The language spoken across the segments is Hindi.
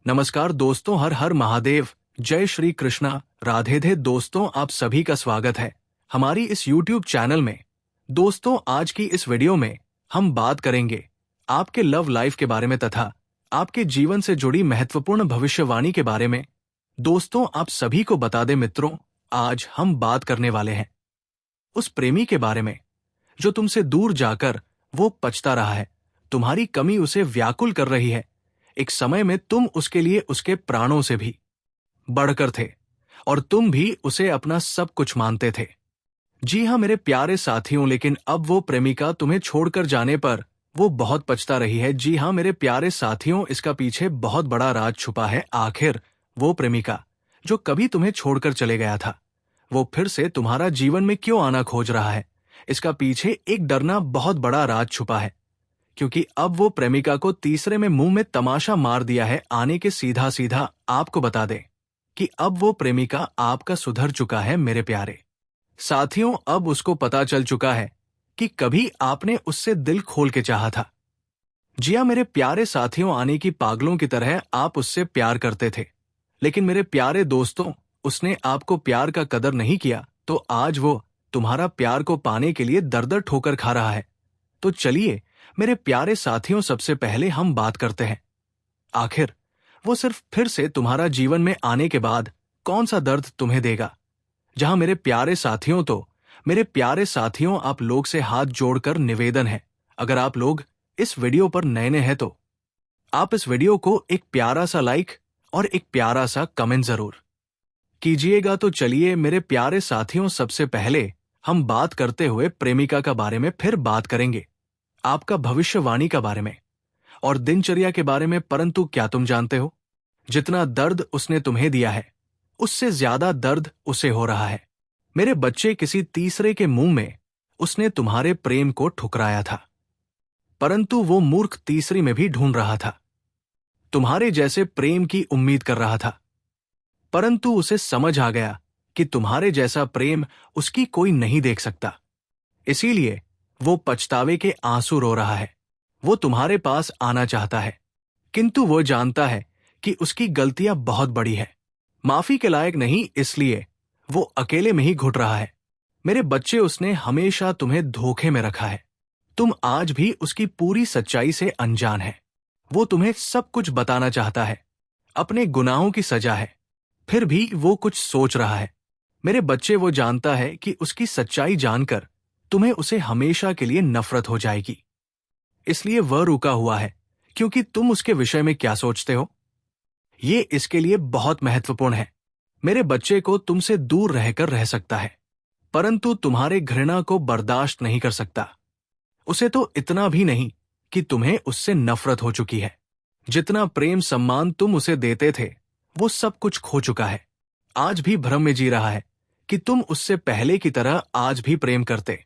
नमस्कार दोस्तों, हर हर महादेव, जय श्री कृष्णा, राधे राधे। दोस्तों, आप सभी का स्वागत है हमारी इस YouTube चैनल में। दोस्तों, आज की इस वीडियो में हम बात करेंगे आपके लव लाइफ के बारे में तथा आपके जीवन से जुड़ी महत्वपूर्ण भविष्यवाणी के बारे में। दोस्तों, आप सभी को बता दें मित्रों, आज हम बात करने वाले हैं उस प्रेमी के बारे में जो तुमसे दूर जाकर वो पछता रहा है। तुम्हारी कमी उसे व्याकुल कर रही है। एक समय में तुम उसके लिए उसके प्राणों से भी बढ़कर थे और तुम भी उसे अपना सब कुछ मानते थे। जी हाँ मेरे प्यारे साथियों, लेकिन अब वो प्रेमिका तुम्हें छोड़कर जाने पर वो बहुत पछता रही है। जी हाँ मेरे प्यारे साथियों, इसका पीछे बहुत बड़ा राज छुपा है। आखिर वो प्रेमिका जो कभी तुम्हें छोड़कर चले गया था, वो फिर से तुम्हारा जीवन में क्यों आना खोज रहा है? इसका पीछे एक डरना बहुत बड़ा राज छुपा है, क्योंकि अब वो प्रेमिका को तीसरे में मुंह में तमाशा मार दिया है। आने के सीधा सीधा आपको बता दें कि अब वो प्रेमिका आपका सुधर चुका है। मेरे प्यारे साथियों, अब उसको पता चल चुका है कि कभी आपने उससे दिल खोल के चाहा था। जी हाँ मेरे प्यारे साथियों, आने की पागलों की तरह आप उससे प्यार करते थे, लेकिन मेरे प्यारे दोस्तों, उसने आपको प्यार का कदर नहीं किया, तो आज वो तुम्हारा प्यार को पाने के लिए दर दर ठोकर खा रहा है। तो चलिए मेरे प्यारे साथियों, सबसे पहले हम बात करते हैं आखिर वो सिर्फ फिर से तुम्हारा जीवन में आने के बाद कौन सा दर्द तुम्हें देगा। जहां मेरे प्यारे साथियों, तो मेरे प्यारे साथियों, आप लोग से हाथ जोड़कर निवेदन है, अगर आप लोग इस वीडियो पर नए नए हैं तो आप इस वीडियो को एक प्यारा सा लाइक और एक प्यारा सा कमेंट जरूर कीजिएगा। तो चलिए मेरे प्यारे साथियों, सबसे पहले हम बात करते हुए प्रेमिका का बारे में, फिर बात करेंगे आपका भविष्यवाणी का बारे में और दिनचर्या के बारे में। परंतु क्या तुम जानते हो, जितना दर्द उसने तुम्हें दिया है उससे ज्यादा दर्द उसे हो रहा है। मेरे बच्चे, किसी तीसरे के मुंह में उसने तुम्हारे प्रेम को ठुकराया था, परंतु वो मूर्ख तीसरी में भी ढूंढ रहा था। तुम्हारे जैसे प्रेम की उम्मीद कर रहा था, परंतु उसे समझ आ गया कि तुम्हारे जैसा प्रेम उसकी कोई नहीं देख सकता। इसीलिए वो पछतावे के आंसू रो रहा है। वो तुम्हारे पास आना चाहता है, किंतु वो जानता है कि उसकी गलतियां बहुत बड़ी है, माफी के लायक नहीं, इसलिए वो अकेले में ही घुट रहा है। मेरे बच्चे, उसने हमेशा तुम्हें धोखे में रखा है। तुम आज भी उसकी पूरी सच्चाई से अनजान है। वो तुम्हें सब कुछ बताना चाहता है, अपने गुनाहों की सजा है, फिर भी वो कुछ सोच रहा है। मेरे बच्चे, वो जानता है कि उसकी सच्चाई जानकर तुम्हें उसे हमेशा के लिए नफरत हो जाएगी, इसलिए वह रुका हुआ है। क्योंकि तुम उसके विषय में क्या सोचते हो, ये इसके लिए बहुत महत्वपूर्ण है। मेरे बच्चे को तुमसे दूर रहकर रह सकता है, परंतु तुम्हारे घृणा को बर्दाश्त नहीं कर सकता। उसे तो इतना भी नहीं कि तुम्हें उससे नफरत हो चुकी है। जितना प्रेम सम्मान तुम उसे देते थे, वो सब कुछ खो चुका है। आज भी भ्रम में जी रहा है कि तुम उससे पहले की तरह आज भी प्रेम करते,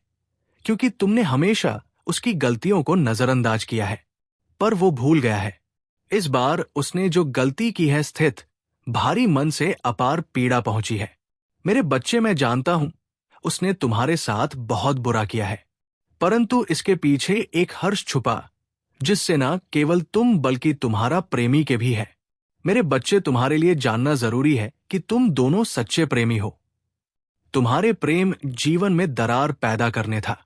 क्योंकि तुमने हमेशा उसकी गलतियों को नजरअंदाज किया है। पर वो भूल गया है, इस बार उसने जो गलती की है, स्थित भारी मन से अपार पीड़ा पहुंची है। मेरे बच्चे, मैं जानता हूं उसने तुम्हारे साथ बहुत बुरा किया है, परंतु इसके पीछे एक हर्ष छुपा, जिससे ना केवल तुम बल्कि तुम्हारा प्रेमी के भी है। मेरे बच्चे, तुम्हारे लिए जानना जरूरी है कि तुम दोनों सच्चे प्रेमी हो। तुम्हारे प्रेम जीवन में दरार पैदा करने था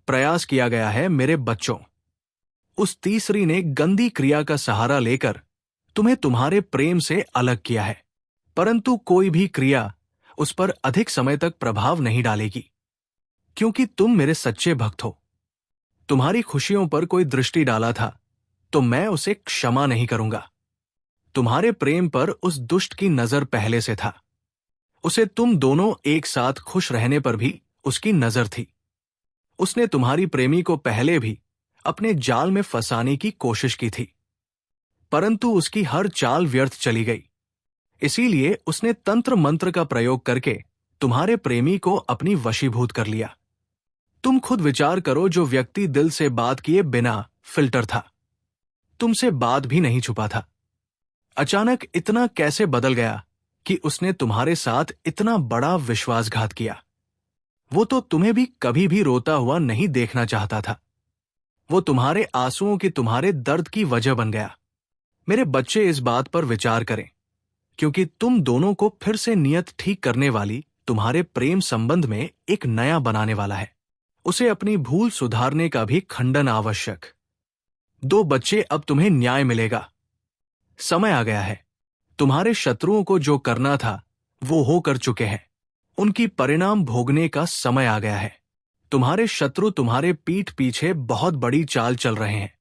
प्रयास किया गया है। मेरे बच्चों, उस तीसरी ने गंदी क्रिया का सहारा लेकर तुम्हें तुम्हारे प्रेम से अलग किया है, परंतु कोई भी क्रिया उस पर अधिक समय तक प्रभाव नहीं डालेगी, क्योंकि तुम मेरे सच्चे भक्त हो। तुम्हारी खुशियों पर कोई दृष्टि डाला था तो मैं उसे क्षमा नहीं करूंगा। तुम्हारे प्रेम पर उस दुष्ट की नजर पहले से था। उसे तुम दोनों एक साथ खुश रहने पर भी उसकी नजर थी। उसने तुम्हारी प्रेमी को पहले भी अपने जाल में फंसाने की कोशिश की थी, परंतु उसकी हर चाल व्यर्थ चली गई। इसीलिए उसने तंत्र मंत्र का प्रयोग करके तुम्हारे प्रेमी को अपनी वशीभूत कर लिया। तुम खुद विचार करो, जो व्यक्ति दिल से बात किए बिना फिल्टर था, तुमसे बात भी नहीं छुपा था, अचानक इतना कैसे बदल गया कि उसने तुम्हारे साथ इतना बड़ा विश्वासघात किया। वो तो तुम्हें भी कभी भी रोता हुआ नहीं देखना चाहता था। वो तुम्हारे आंसुओं की, तुम्हारे दर्द की वजह बन गया। मेरे बच्चे इस बात पर विचार करें, क्योंकि तुम दोनों को फिर से नियत ठीक करने वाली तुम्हारे प्रेम संबंध में एक नया बनाने वाला है। उसे अपनी भूल सुधारने का भी खंडन आवश्यक। दो बच्चे, अब तुम्हें न्याय मिलेगा। समय आ गया है। तुम्हारे शत्रुओं को जो करना था वो हो कर चुके हैं। उनकी परिणाम भोगने का समय आ गया है। तुम्हारे शत्रु तुम्हारे पीठ पीछे बहुत बड़ी चाल चल रहे हैं।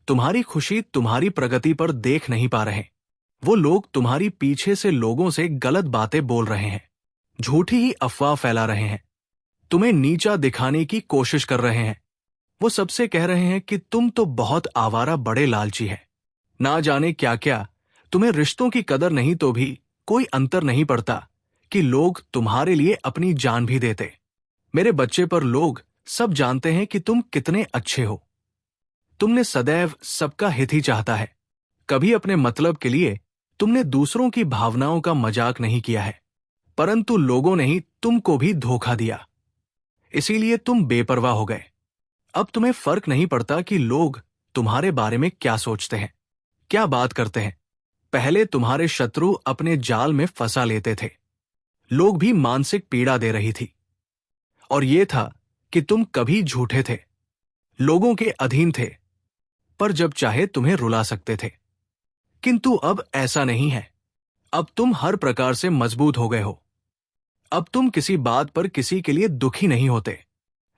तुम्हारी खुशी, तुम्हारी प्रगति पर देख नहीं पा रहे। वो लोग तुम्हारी पीछे से लोगों से गलत बातें बोल रहे हैं, झूठी ही अफवाह फैला रहे हैं, तुम्हें नीचा दिखाने की कोशिश कर रहे हैं। वो सबसे कह रहे हैं कि तुम तो बहुत आवारा बड़े लालची है, ना जाने क्या क्या। तुम्हें रिश्तों की कदर नहीं तो भी कोई अंतर नहीं पड़ता कि लोग तुम्हारे लिए अपनी जान भी देते। मेरे बच्चे, पर लोग सब जानते हैं कि तुम कितने अच्छे हो। तुमने सदैव सबका हित ही चाहता है। कभी अपने मतलब के लिए तुमने दूसरों की भावनाओं का मजाक नहीं किया है, परंतु लोगों ने ही तुमको भी धोखा दिया, इसीलिए तुम बेपरवाह हो गए। अब तुम्हें फर्क नहीं पड़ता कि लोग तुम्हारे बारे में क्या सोचते हैं, क्या बात करते हैं। पहले तुम्हारे शत्रु अपने जाल में फंसा लेते थे, लोग भी मानसिक पीड़ा दे रही थी, और ये था कि तुम कभी झूठे थे, लोगों के अधीन थे, पर जब चाहे तुम्हें रुला सकते थे। किंतु अब ऐसा नहीं है। अब तुम हर प्रकार से मजबूत हो गए हो। अब तुम किसी बात पर किसी के लिए दुखी नहीं होते।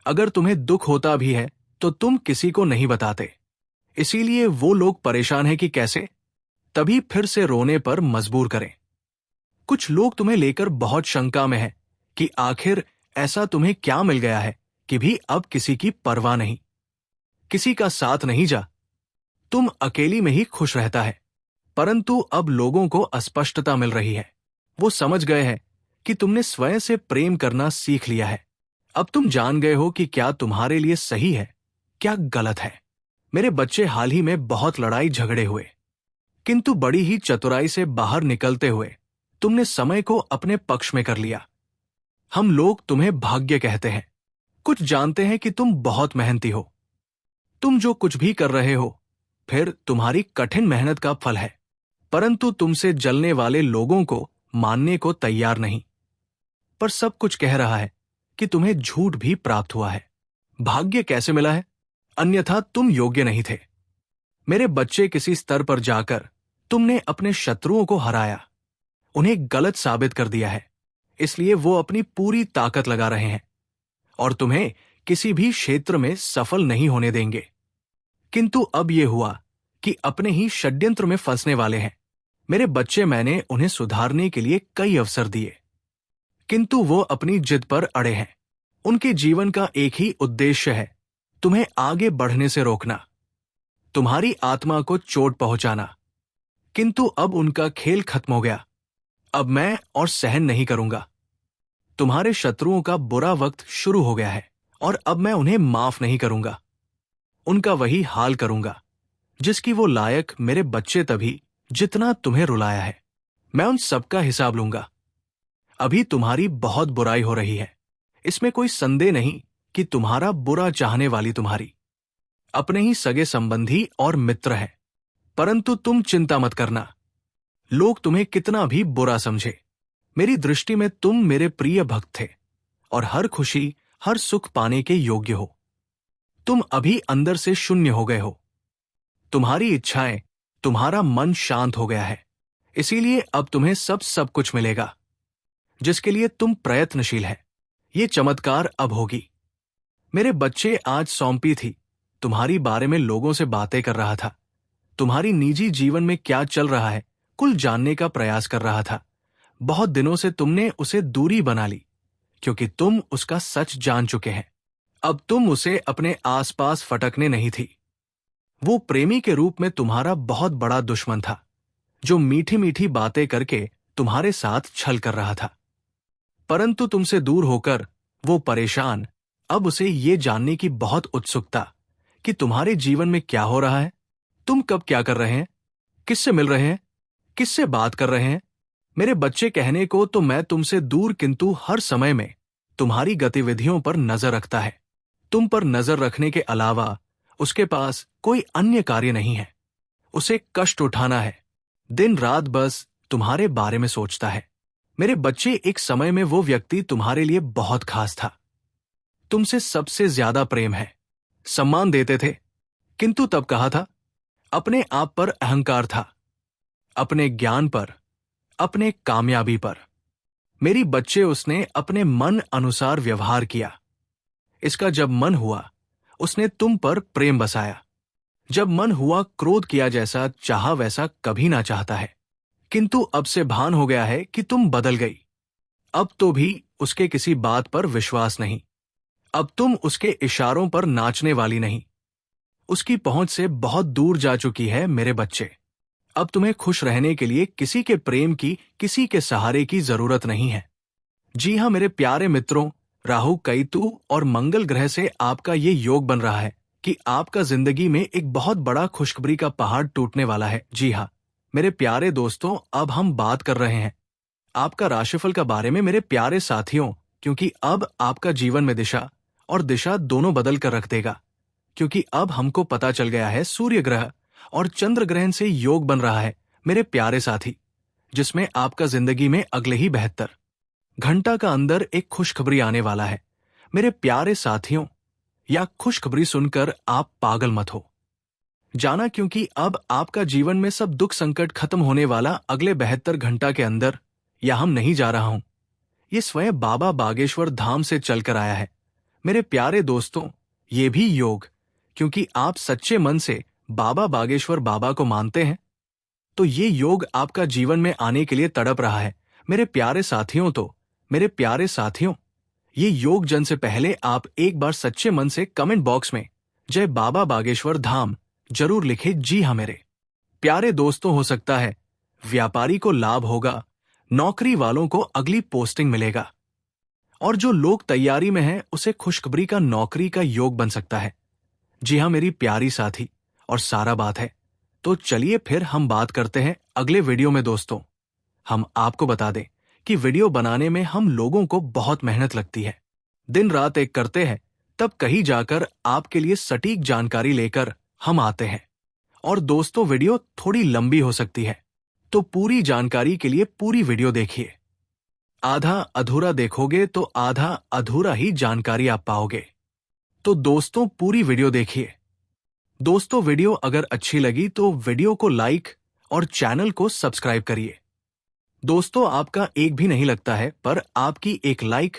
अगर तुम्हें दुख होता भी है तो तुम किसी को नहीं बताते, इसीलिए वो लोग परेशान हैं कि कैसे तभी फिर से रोने पर मजबूर करें। कुछ लोग तुम्हें लेकर बहुत शंका में हैं कि आखिर ऐसा तुम्हें क्या मिल गया है कि भी अब किसी की परवाह नहीं, किसी का साथ नहीं जा, तुम अकेली में ही खुश रहता है। परंतु अब लोगों को अस्पष्टता मिल रही है। वो समझ गए हैं कि तुमने स्वयं से प्रेम करना सीख लिया है। अब तुम जान गए हो कि क्या तुम्हारे लिए सही है, क्या गलत है। मेरे बच्चे, हाल ही में बहुत लड़ाई झगड़े हुए, किंतु बड़ी ही चतुराई से बाहर निकलते हुए तुमने समय को अपने पक्ष में कर लिया। हम लोग तुम्हें भाग्य कहते हैं। कुछ जानते हैं कि तुम बहुत मेहनती हो। तुम जो कुछ भी कर रहे हो फिर तुम्हारी कठिन मेहनत का फल है, परंतु तुमसे जलने वाले लोगों को मानने को तैयार नहीं। पर सब कुछ कह रहा है कि तुम्हें झूठ भी प्राप्त हुआ है। भाग्य कैसे मिला है, अन्यथा तुम योग्य नहीं थे। मेरे बच्चे, किसी स्तर पर जाकर तुमने अपने शत्रुओं को हराया, उन्हें गलत साबित कर दिया है, इसलिए वो अपनी पूरी ताकत लगा रहे हैं और तुम्हें किसी भी क्षेत्र में सफल नहीं होने देंगे। किंतु अब ये हुआ कि अपने ही षड्यंत्र में फंसने वाले हैं। मेरे बच्चे, मैंने उन्हें सुधारने के लिए कई अवसर दिए, किंतु वो अपनी जिद पर अड़े हैं। उनके जीवन का एक ही उद्देश्य है, तुम्हें आगे बढ़ने से रोकना, तुम्हारी आत्मा को चोट पहुंचाना। किंतु अब उनका खेल खत्म हो गया। अब मैं और सहन नहीं करूंगा। तुम्हारे शत्रुओं का बुरा वक्त शुरू हो गया है और अब मैं उन्हें माफ नहीं करूंगा। उनका वही हाल करूंगा जिसकी वो लायक मेरे बच्चे, तभी जितना तुम्हें रुलाया है। मैं उन सबका हिसाब लूंगा। अभी तुम्हारी बहुत बुराई हो रही है, इसमें कोई संदेह नहीं कि तुम्हारा बुरा चाहने वाली तुम्हारी अपने ही सगे संबंधी और मित्र हैं। परंतु तुम चिंता मत करना, लोग तुम्हें कितना भी बुरा समझे, मेरी दृष्टि में तुम मेरे प्रिय भक्त थे और हर खुशी, हर सुख पाने के योग्य हो। तुम अभी अंदर से शून्य हो गए हो। तुम्हारी इच्छाएं, तुम्हारा मन शांत हो गया है, इसीलिए अब तुम्हें सब कुछ मिलेगा जिसके लिए तुम प्रयत्नशील है। ये चमत्कार अब होगी। मेरे बच्चे, आज सौंपी थी तुम्हारी बारे में लोगों से बातें कर रहा था, तुम्हारी निजी जीवन में क्या चल रहा है कुल जानने का प्रयास कर रहा था। बहुत दिनों से तुमने उसे दूरी बना ली, क्योंकि तुम उसका सच जान चुके हैं। अब तुम उसे अपने आसपास फटकने नहीं थी। वो प्रेमी के रूप में तुम्हारा बहुत बड़ा दुश्मन था, जो मीठी मीठी बातें करके तुम्हारे साथ छल कर रहा था। परंतु तुमसे दूर होकर वो परेशान, अब उसे ये जानने की बहुत उत्सुकता कि तुम्हारे जीवन में क्या हो रहा है, तुम कब क्या कर रहे हैं, किससे मिल रहे हैं, किससे बात कर रहे हैं। मेरे बच्चे, कहने को तो मैं तुमसे दूर, किंतु हर समय में तुम्हारी गतिविधियों पर नजर रखता है। तुम पर नजर रखने के अलावा उसके पास कोई अन्य कार्य नहीं है। उसे कष्ट उठाना है, दिन रात बस तुम्हारे बारे में सोचता है। मेरे बच्चे, एक समय में वो व्यक्ति तुम्हारे लिए बहुत खास था। तुमसे सबसे ज्यादा प्रेम है, सम्मान देते थे, किंतु तब कहा था, अपने आप पर अहंकार था, अपने ज्ञान पर, अपने कामयाबी पर। मेरी बच्चे, उसने अपने मन अनुसार व्यवहार किया। इसका जब मन हुआ, उसने तुम पर प्रेम बसाया। जब मन हुआ, क्रोध किया, जैसा चाहा वैसा कभी ना चाहता है। किंतु अब से भान हो गया है कि तुम बदल गई। अब तो भी उसके किसी बात पर विश्वास नहीं। अब तुम उसके इशारों पर नाचने वाली नहीं। उसकी पहुंच से बहुत दूर जा चुकी है मेरे बच्चे। अब तुम्हें खुश रहने के लिए किसी के प्रेम की, किसी के सहारे की जरूरत नहीं है। जी हां मेरे प्यारे मित्रों, राहु, केतु और मंगल ग्रह से आपका ये योग बन रहा है कि आपका जिंदगी में एक बहुत बड़ा खुशखबरी का पहाड़ टूटने वाला है। जी हां मेरे प्यारे दोस्तों, अब हम बात कर रहे हैं आपका राशिफल का बारे में मेरे प्यारे साथियों, क्योंकि अब आपका जीवन में दिशा और दिशा दोनों बदल कर रख देगा। क्योंकि अब हमको पता चल गया है, सूर्य ग्रह और चंद्र ग्रहण से योग बन रहा है मेरे प्यारे साथी, जिसमें आपका जिंदगी में अगले ही 72 घंटा का अंदर एक खुशखबरी आने वाला है मेरे प्यारे साथियों। या खुशखबरी सुनकर आप पागल मत हो जाना, क्योंकि अब आपका जीवन में सब दुख संकट खत्म होने वाला अगले 72 घंटा के अंदर। या हम नहीं जा रहा हूं, ये स्वयं बाबा बागेश्वर धाम से चलकर आया है मेरे प्यारे दोस्तों। ये भी योग, क्योंकि आप सच्चे मन से बाबा बागेश्वर बाबा को मानते हैं, तो ये योग आपका जीवन में आने के लिए तड़प रहा है मेरे प्यारे साथियों। तो मेरे प्यारे साथियों, ये योग जन से पहले आप एक बार सच्चे मन से कमेंट बॉक्स में जय बाबा बागेश्वर धाम जरूर लिखे। जी हाँ मेरे प्यारे दोस्तों, हो सकता है व्यापारी को लाभ होगा, नौकरी वालों को अगली पोस्टिंग मिलेगा, और जो लोग तैयारी में हैं उसे खुशखबरी का नौकरी का योग बन सकता है। जी हाँ मेरी प्यारी साथी, और सारा बात है। तो चलिए फिर हम बात करते हैं अगले वीडियो में। दोस्तों, हम आपको बता दें कि वीडियो बनाने में हम लोगों को बहुत मेहनत लगती है, दिन रात एक करते हैं, तब कहीं जाकर आपके लिए सटीक जानकारी लेकर हम आते हैं। और दोस्तों, वीडियो थोड़ी लंबी हो सकती है, तो पूरी जानकारी के लिए पूरी वीडियो देखिए। आधा अधूरा देखोगे तो आधा अधूरा ही जानकारी आप पाओगे। तो दोस्तों, पूरी वीडियो देखिए। दोस्तों, वीडियो अगर अच्छी लगी तो वीडियो को लाइक और चैनल को सब्सक्राइब करिए। दोस्तों, आपका एक भी नहीं लगता है, पर आपकी एक लाइक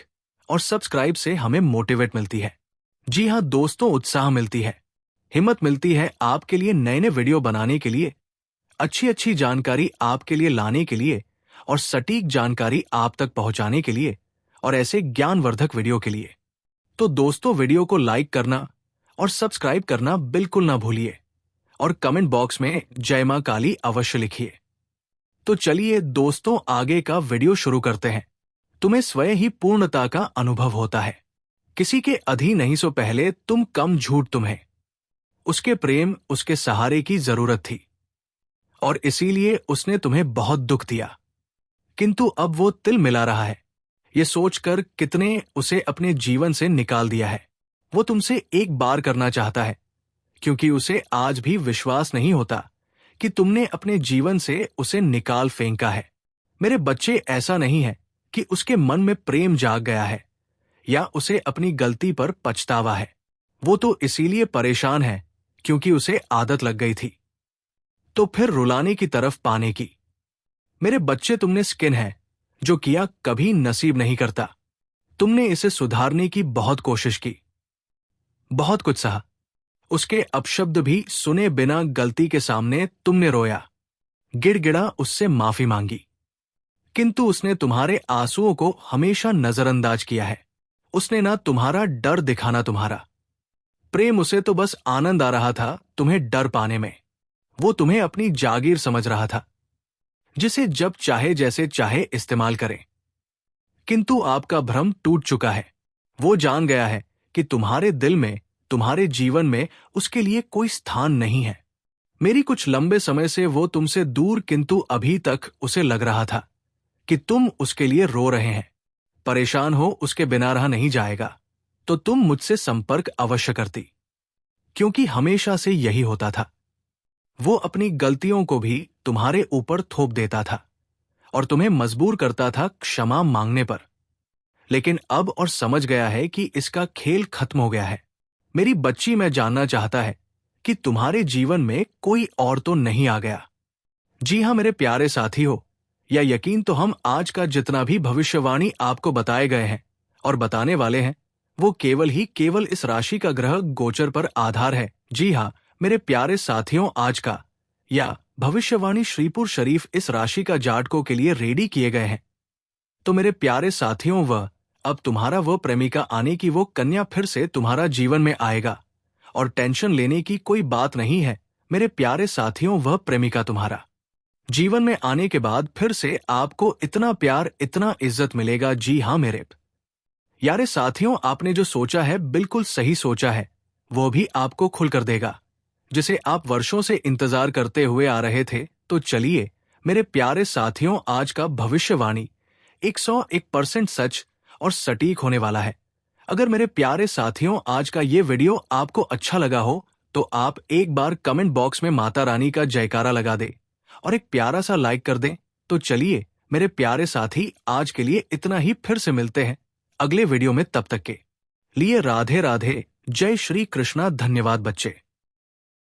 और सब्सक्राइब से हमें मोटिवेट मिलती है। जी हाँ दोस्तों, उत्साह मिलती है, हिम्मत मिलती है आपके लिए नए नए वीडियो बनाने के लिए, अच्छी अच्छी जानकारी आपके लिए लाने के लिए, और सटीक जानकारी आप तक पहुंचाने के लिए, और ऐसे ज्ञानवर्धक वीडियो के लिए। तो दोस्तों, वीडियो को लाइक करना और सब्सक्राइब करना बिल्कुल ना भूलिए, और कमेंट बॉक्स में जय मां काली अवश्य लिखिए। तो चलिए दोस्तों, आगे का वीडियो शुरू करते हैं। तुम्हें स्वयं ही पूर्णता का अनुभव होता है, किसी के अधीन नहीं, सो पहले तुम कम झूठ तुम्हें उसके प्रेम, उसके सहारे की जरूरत थी, और इसीलिए उसने तुम्हें बहुत दुख दिया। किंतु अब वो तिल मिला रहा है, ये सोचकर कितने उसे अपने जीवन से निकाल दिया है। वो तुमसे एक बार करना चाहता है, क्योंकि उसे आज भी विश्वास नहीं होता कि तुमने अपने जीवन से उसे निकाल फेंका है। मेरे बच्चे, ऐसा नहीं है कि उसके मन में प्रेम जाग गया है या उसे अपनी गलती पर पछतावा है। वो तो इसीलिए परेशान है क्योंकि उसे आदत लग गई थी, तो फिर रुलाने की तरफ पाने की। मेरे बच्चे, तुमने स्किन है जो किया कभी नसीब नहीं करता। तुमने इसे सुधारने की बहुत कोशिश की, बहुत कुछ सहा, उसके अपशब्द भी सुने बिना गलती के सामने तुमने रोया, गिड़गिड़ा उससे माफी मांगी, किंतु उसने तुम्हारे आंसुओं को हमेशा नजरअंदाज किया है। उसने ना तुम्हारा डर दिखाना, तुम्हारा प्रेम, उसे तो बस आनंद आ रहा था तुम्हें डर पाने में। वो तुम्हें अपनी जागीर समझ रहा था, जिसे जब चाहे जैसे चाहे इस्तेमाल करे। किंतु आपका भ्रम टूट चुका है। वो जान गया है कि तुम्हारे दिल में, तुम्हारे जीवन में उसके लिए कोई स्थान नहीं है। मेरी कुछ लंबे समय से वो तुमसे दूर, किंतु अभी तक उसे लग रहा था कि तुम उसके लिए रो रहे हैं, परेशान हो, उसके बिना रहा नहीं जाएगा, तो तुम मुझसे संपर्क अवश्य करती, क्योंकि हमेशा से यही होता था। वो अपनी गलतियों को भी तुम्हारे ऊपर थोप देता था और तुम्हें मजबूर करता था क्षमा मांगने पर। लेकिन अब और समझ गया है कि इसका खेल खत्म हो गया है। मेरी बच्ची, मैं जानना चाहता है कि तुम्हारे जीवन में कोई और तो नहीं आ गया। जी हाँ मेरे प्यारे साथी हो, या यकीन तो हम आज का जितना भी भविष्यवाणी आपको बताए गए हैं और बताने वाले हैं, वो केवल इस राशि का ग्रह गोचर पर आधार है। जी हाँ मेरे प्यारे साथियों, आज का या भविष्यवाणी श्रीपुर शरीफ इस राशि का जातकों के लिए रेडी किए गए हैं। तो मेरे प्यारे साथियों, अब तुम्हारा वो प्रेमिका आने की वो कन्या फिर से तुम्हारा जीवन में आएगा और टेंशन लेने की कोई बात नहीं है। मेरे प्यारे साथियों, वह प्रेमिका तुम्हारा जीवन में आने के बाद फिर से आपको इतना प्यार, इतना इज्जत मिलेगा। जी हाँ मेरे यारे साथियों, आपने जो सोचा है बिल्कुल सही सोचा है। वो भी आपको खुलकर देगा, जिसे आप वर्षों से इंतजार करते हुए आ रहे थे। तो चलिए मेरे प्यारे साथियों, आज का भविष्यवाणी 101% सच और सटीक होने वाला है। अगर मेरे प्यारे साथियों आज का ये वीडियो आपको अच्छा लगा हो तो आप एक बार कमेंट बॉक्स में माता रानी का जयकारा लगा दे और एक प्यारा सा लाइक कर दें। तो चलिए मेरे प्यारे साथी, आज के लिए इतना ही। फिर से मिलते हैं अगले वीडियो में, तब तक के लिए राधे राधे, जय श्री कृष्णा। धन्यवाद बच्चे।